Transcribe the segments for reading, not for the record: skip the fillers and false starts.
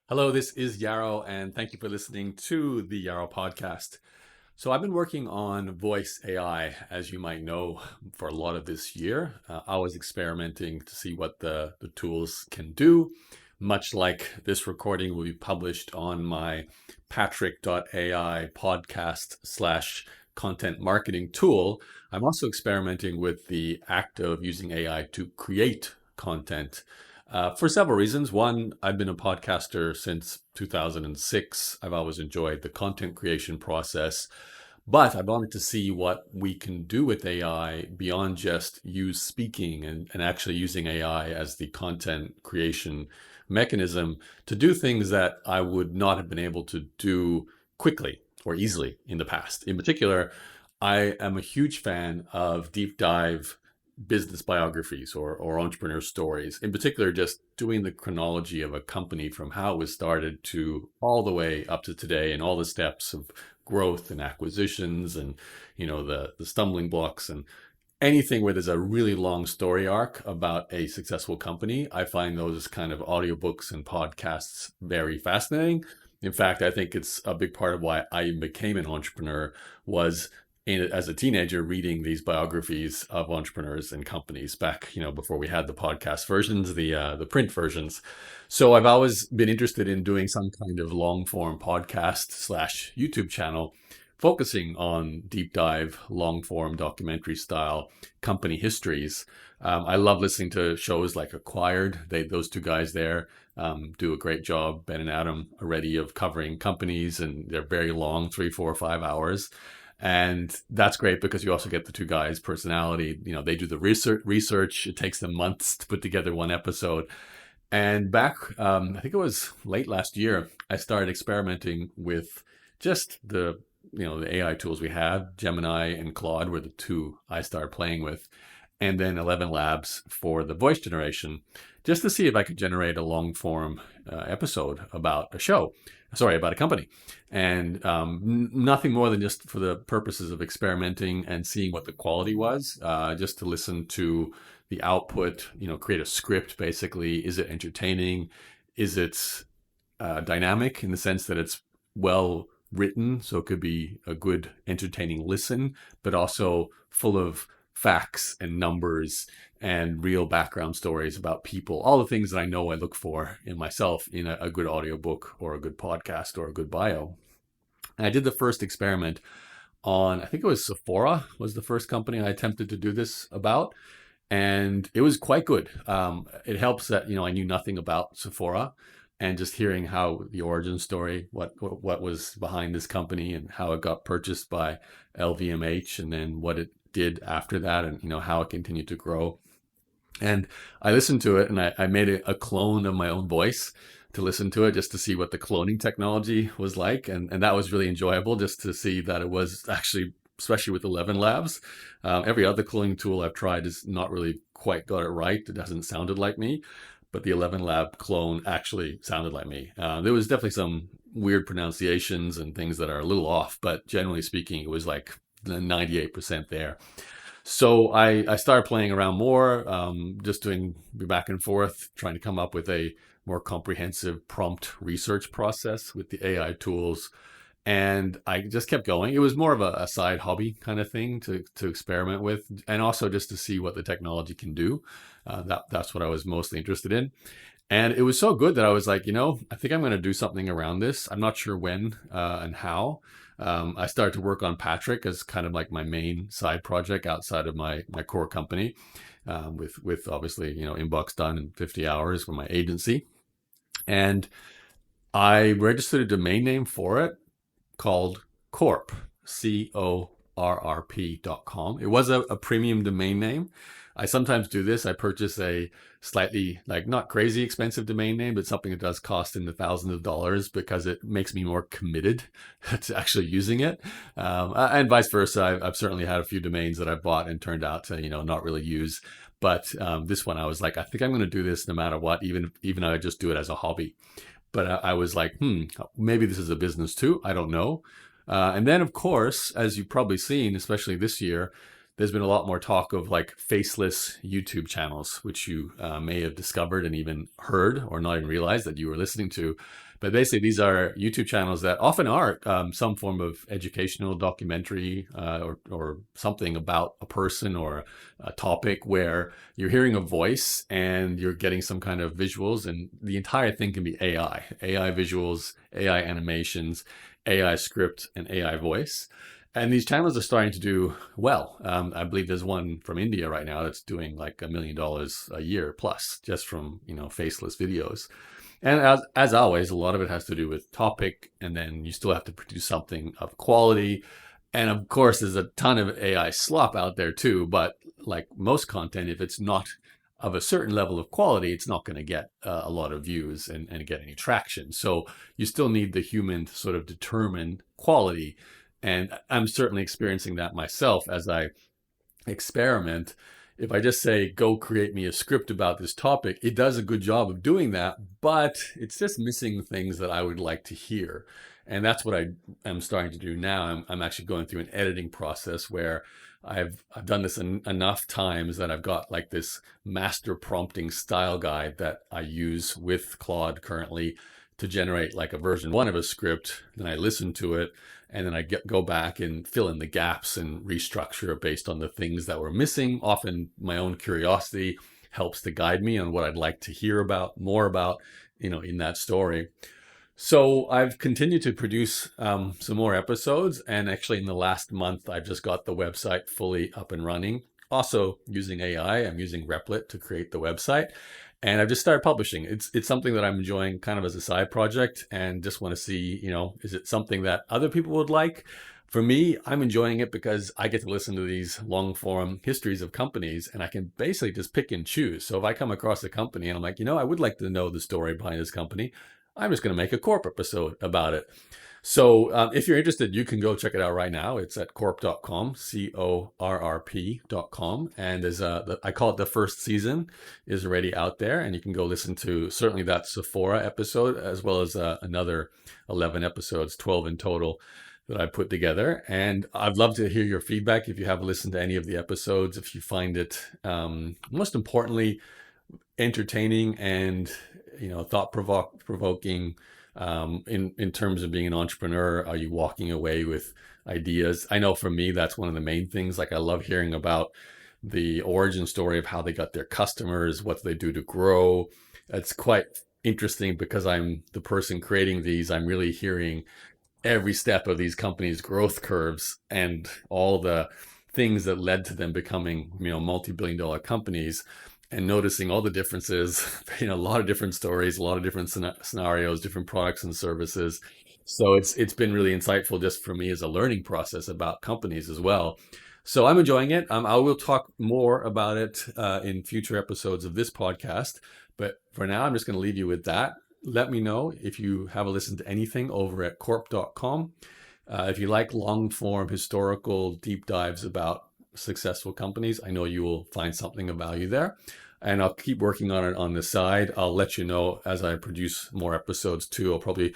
Hello, this is Yarrow, and thank you for listening to the Yarrow podcast. So, I've been working on voice AI, as you might know, for a lot of this year. I was experimenting to see what the tools can do. Much like this recording will be published on my Patrick.ai podcast slash content marketing tool, I'm also experimenting with the act of using AI to create content for several reasons. One, I've been a podcaster since 2006. I've always enjoyed the content creation process, but I wanted to see what we can do with AI beyond just use speaking and actually using AI as the content creation mechanism to do things that I would not have been able to do quickly or easily in the past. In particular, I am a huge fan of deep dive business biographies or entrepreneur stories. In particular, just doing the chronology of a company from how it was started to all the way up to today and all the steps of growth and acquisitions and the stumbling blocks and anything where there's a really long story arc about a successful company. I find those kind of audiobooks and podcasts very fascinating. In fact, I think it's a big part of why I became an entrepreneur was as a teenager reading these biographies of entrepreneurs and companies back, before we had the podcast versions, the print versions. So I've always been interested in doing some kind of long form podcast slash YouTube channel focusing on deep dive, long form documentary style company histories. I love listening to shows like Acquired. Those two guys there do a great job, Ben and Adam, already of covering companies, and they're very long, 3, 4, 5 hours. And that's great because you also get the two guys' personality. They do the research. It takes them months to put together one episode. And back, I think it was late last year, I started experimenting with just the AI tools we have. Gemini and Claude were the two I started playing with, and then ElevenLabs for the voice generation, just to see if I could generate a long form episode about about a company. And nothing more than just for the purposes of experimenting and seeing what the quality was, just to listen to the output, create a script basically. Is it entertaining? Is it dynamic in the sense that it's well written, so it could be a good entertaining listen, but also full of facts and numbers and real background stories about people, all the things that I know I look for in myself in a good audiobook or a good podcast or a good bio. And I did the first experiment on, I think it was Sephora was the first company I attempted to do this about. And it was quite good. It helps that, I knew nothing about Sephora, and just hearing how the origin story, what was behind this company and how it got purchased by LVMH, and then what it did after that, and how it continued to grow. And I listened to it, and I made a clone of my own voice to listen to it, just to see what the cloning technology was like. And that was really enjoyable, just to see that it was actually, especially with ElevenLabs. Every other cloning tool I've tried has not really quite got it right. It hasn't sounded like me. But the ElevenLab clone actually sounded like me. There was definitely some weird pronunciations and things that are a little off, but generally speaking, it was like 98% there. So I started playing around more, just doing back and forth, trying to come up with a more comprehensive prompt research process with the AI tools. And I just kept going. It was more of a side hobby kind of thing to experiment with, and also just to see what the technology can do. That's what I was mostly interested in. And it was so good that I was like, I think I'm going to do something around this. I'm not sure when and how. I started to work on Patrick as kind of like my main side project outside of my core company, with obviously, inbox done in 50 hours for my agency. And I registered a domain name for it called Corp, CORRP.com. It was a premium domain name. I sometimes do this. I purchase a slightly, like, not crazy expensive domain name, but something that does cost in the thousands of dollars because it makes me more committed to actually using it. And vice versa. I've certainly had a few domains that I've bought and turned out to, not really use. But this one, I was like, I think I'm going to do this no matter what, even if I just do it as a hobby. But I was like, maybe this is a business too. I don't know. And then, of course, as you've probably seen, especially this year, there's been a lot more talk of like faceless YouTube channels, which you may have discovered and even heard or not even realized that you were listening to. But basically, these are YouTube channels that often are some form of educational documentary or something about a person or a topic where you're hearing a voice and you're getting some kind of visuals, and the entire thing can be AI visuals, AI animations, AI script, and AI voice. And these channels are starting to do well. I believe there's one from India right now that's doing like $1 million a year plus just from, faceless videos. And as always, a lot of it has to do with topic, and then you still have to produce something of quality. And of course, there's a ton of AI slop out there too. But like most content, if it's not of a certain level of quality, it's not going to get a lot of views and get any traction. So you still need the human to sort of determine quality. And I'm certainly experiencing that myself as I experiment. If I just say, go create me a script about this topic, it does a good job of doing that, but it's just missing things that I would like to hear. And that's what I am starting to do now. I'm actually going through an editing process where I've done this enough times that I've got like this master prompting style guide that I use with Claude currently to generate like a version 1 of a script. Then I listen to it, and then I go back and fill in the gaps and restructure it based on the things that were missing. Often my own curiosity helps to guide me on what I'd like to hear about, more about, in that story. So I've continued to produce some more episodes. And actually in the last month, I've just got the website fully up and running. Also using AI, I'm using Replit to create the website. And I've just started publishing. It's something that I'm enjoying kind of as a side project, and just want to see, is it something that other people would like? For me, I'm enjoying it because I get to listen to these long form histories of companies, and I can basically just pick and choose. So if I come across a company and I'm like, I would like to know the story behind this company, I'm just going to make a Corp episode about it. So if you're interested, you can go check it out right now. It's at corp.com, corrp.com. And I call it the first season is already out there. And you can go listen to certainly that Sephora episode, as well as another 11 episodes, 12 in total, that I put together. And I'd love to hear your feedback if you have listened to any of the episodes, if you find it, most importantly, entertaining and, thought provoking. In terms of being an entrepreneur, are you walking away with ideas? I know for me, that's one of the main things. Like I love hearing about the origin story of how they got their customers, what they do to grow. It's quite interesting because I'm the person creating these. I'm really hearing every step of these companies' growth curves and all the things that led to them becoming, multi-billion-dollar companies. And noticing all the differences, a lot of different stories, a lot of different scenarios, different products and services. So it's been really insightful just for me as a learning process about companies as well. So I'm enjoying it. I will talk more about it in future episodes of this podcast. But for now, I'm just going to leave you with that. Let me know if you have a listen to anything over at corp.com. If you like long form historical deep dives about successful companies, I know you will find something of value there. And I'll keep working on it on the side. I'll let you know as I produce more episodes too. I'll probably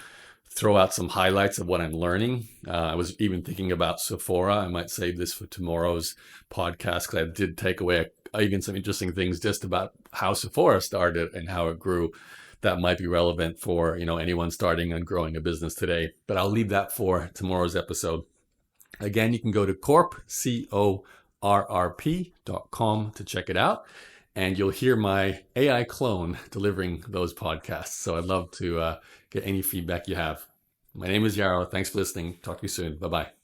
throw out some highlights of what I'm learning. I was even thinking about Sephora. I might save this for tomorrow's podcast because I did take away even some interesting things just about how Sephora started and how it grew. That might be relevant for anyone starting and growing a business today. But I'll leave that for tomorrow's episode. Again, you can go to corrp.com to check it out. And you'll hear my AI clone delivering those podcasts. So I'd love to get any feedback you have. My name is Yarrow. Thanks for listening. Talk to you soon. Bye-bye.